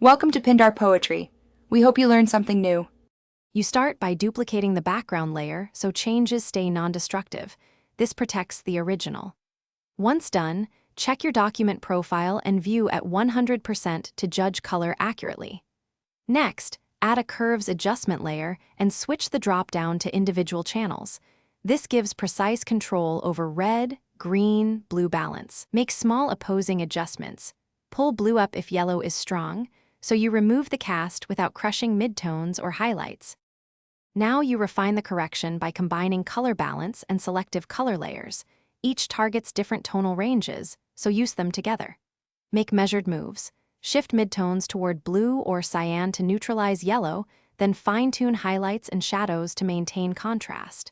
Welcome to Pindar Poetry. We hope you learned something new. You start by duplicating the background layer so changes stay non-destructive. This protects the original. Once done, check your document profile and view at 100% to judge color accurately. Next, add a curves adjustment layer and switch the drop-down to individual channels. This gives precise control over red, green, blue balance. Make small opposing adjustments. Pull blue up if yellow is strong, so you remove the cast without crushing midtones or highlights. Now you refine the correction by combining color balance and selective color layers. Each targets different tonal ranges, so use them together. Make measured moves. Shift midtones toward blue or cyan to neutralize yellow, then fine-tune highlights and shadows to maintain contrast.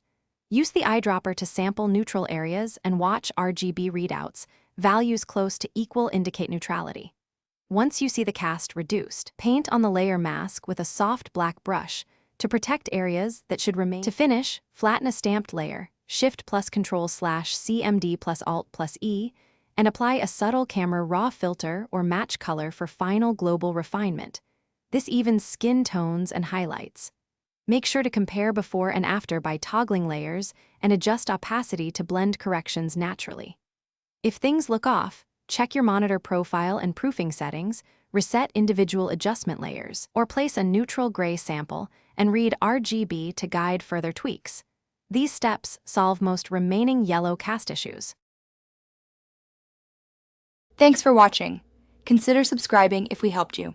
Use the eyedropper to sample neutral areas and watch RGB readouts. Values close to equal indicate neutrality. Once you see the cast reduced, paint on the layer mask with a soft black brush to protect areas that should remain. To finish, flatten a stamped layer, Shift plus Control/CMD plus Alt plus E, and apply a subtle camera raw filter or match color for final global refinement. This evens skin tones and highlights. Make sure to compare before and after by toggling layers and adjust opacity to blend corrections naturally. If things look off, check your monitor profile and proofing settings, reset individual adjustment layers, or place a neutral gray sample and read RGB to guide further tweaks. These steps solve most remaining yellow cast issues. Thanks for watching. Consider subscribing if we helped you.